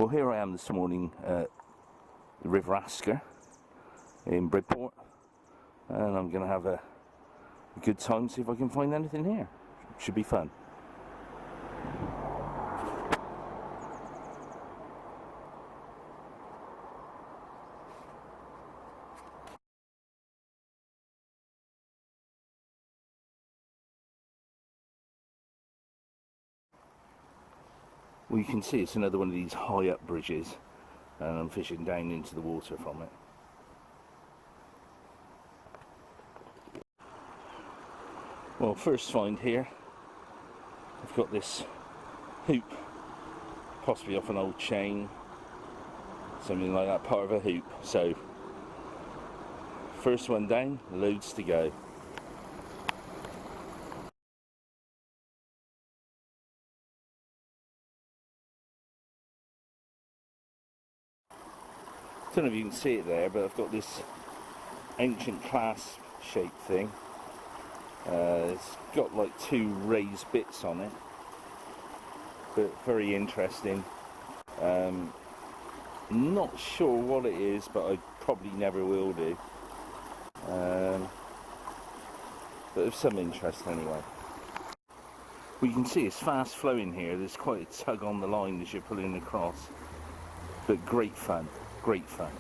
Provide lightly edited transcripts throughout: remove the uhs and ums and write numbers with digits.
Well, here I am this morning at the River Asker in Bridport, and I'm going to have a good time, see if I can find anything here. Should be fun. Well, you can see it's another one of these high up bridges, and I'm fishing down into the water from it. Well, first find here, I've got this hoop, possibly off an old chain, something like that, part of a hoop. So first one down, loads to go. I don't know if you can see it there, but I've got this ancient clasp shaped thing. It's got like two raised bits on it, but very interesting. Not sure what it is, but I probably never will do. But of some interest anyway. Well, you can see it's fast flowing here. There's quite a tug on the line as you're pulling across, but great fun, great fun.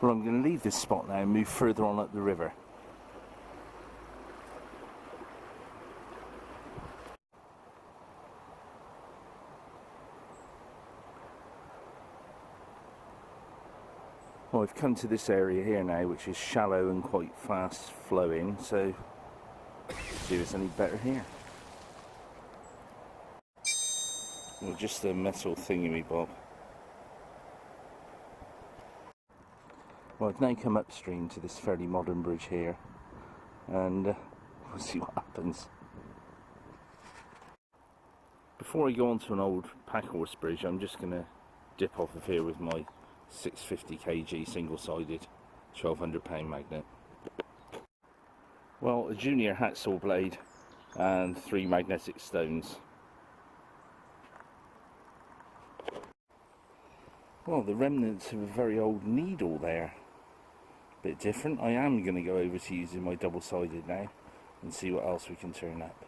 Well, I'm going to leave this spot now and move further on up the river. Well, I've come to this area here now, which is shallow and quite fast flowing, so let's see if it's any better here. Well, just a metal thingy-bob. Well, I've now come upstream to this fairly modern bridge here, and we'll see what happens. Before I go on to an old packhorse bridge, I'm just going to dip off of here with my 650 kg single-sided 1200 pound magnet. Well, a junior hacksaw blade and 3 magnetic stones. Well, the remnants of a very old needle there. Bit different. I am going to go over to using my double-sided now and see what else we can turn up.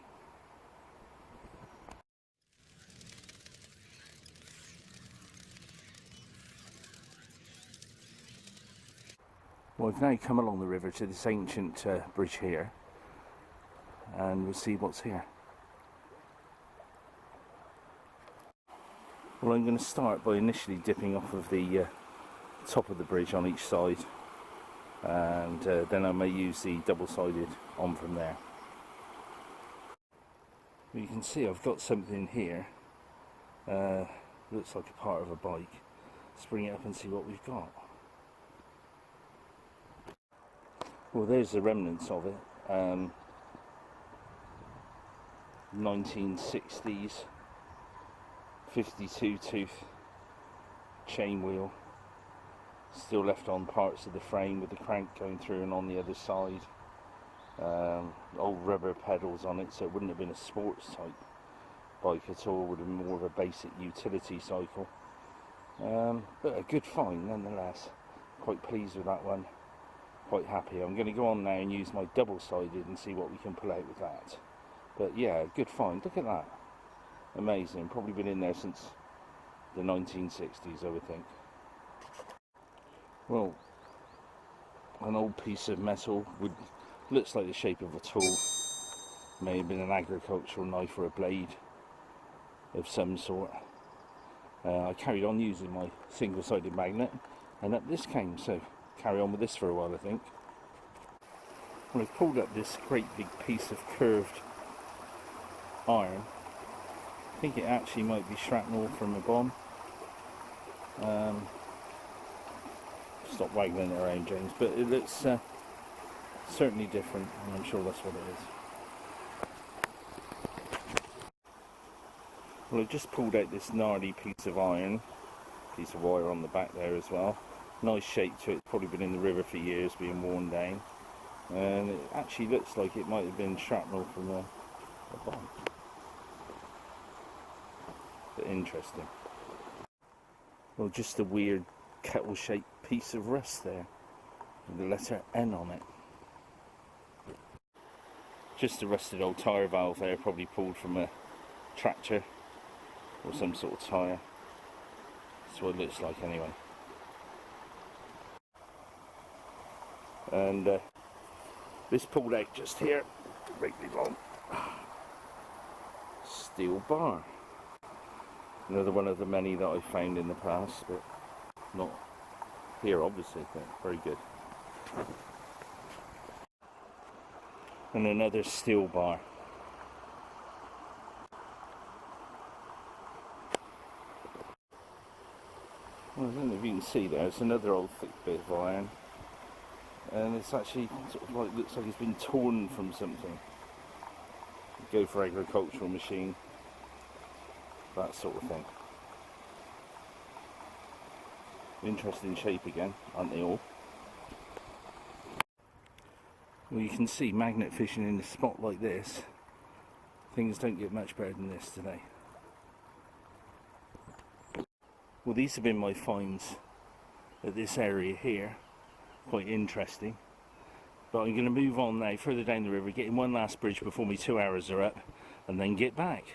Well, I've now come along the river to this ancient bridge here, and we'll see what's here. Well, I'm going to start by initially dipping off of the top of the bridge on each side, and then I may use the double-sided on from there. Well, you can see I've got something here, looks like a part of a bike. Let's bring it up and see what we've got. Well, there's the remnants of it. 1960s 52 tooth chain wheel, still left on parts of the frame with the crank going through and on the other side. Old rubber pedals on it, so it wouldn't have been a sports type bike at all, would have been more of a basic utility cycle. But a good find nonetheless. Quite pleased with that one, quite happy. I'm going to go on now and use my double-sided and see what we can pull out with that. But yeah, good find. Look at that. Amazing. Probably been in there since the 1960s, I would think. Well, an old piece of metal looks like the shape of a tool. May have been an agricultural knife or a blade of some sort. I carried on using my single-sided magnet, and up this came, so carry on with this for a while, I think. Well, I've pulled up this great big piece of curved iron. I think it actually might be shrapnel from a bomb. Stop waggling it around, James, but it looks certainly different, and I'm sure that's what it is. Well, I've just pulled out this gnarly piece of iron, piece of wire on the back there as well. Nice shape to it, it's probably been in the river for years, being worn down, and it actually looks like it might have been shrapnel from a bomb. But interesting. Well, just a weird kettle-shaped piece of rust there with the letter N on it. Just a rusted old tyre valve there, probably pulled from a tractor or some sort of tyre. That's what it looks like anyway. And this pulled out just here, really long. Steel bar. Another one of the many that I've found in the past, but not here obviously, but very good. And another steel bar. Well, I don't know if you can see there, it's another old thick bit of iron. And it's actually sort of like, looks like it's been torn from something. Go for agricultural machine, that sort of thing. Interesting shape again, aren't they all? Well, you can see magnet fishing in a spot like this, things don't get much better than this today. Well, these have been my finds at this area here, quite interesting. But I'm going to move on now, further down the river, getting one last bridge before my 2 hours are up, and then get back.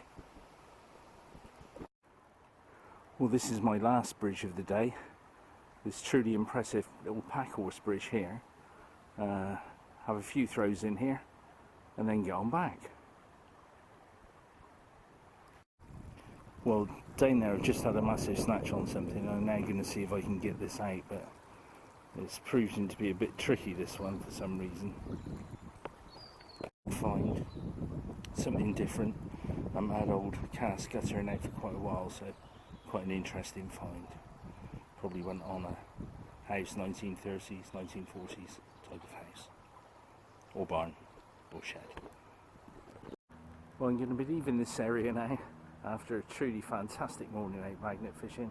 Well, this is my last bridge of the day. This truly impressive little pack horse bridge here. Have a few throws in here, and then get on back. Well, down there I've just had a massive snatch on something. I'm now going to see if I can get this out, but it's proving to be a bit tricky, this one, for some reason. Find something different. I haven't had old cast gutter in out for quite a while, so quite an interesting find. Probably went on a house, 1930s, 1940s type of house. Or barn, or shed. Well, I'm going to be leaving this area now after a truly fantastic morning out magnet fishing.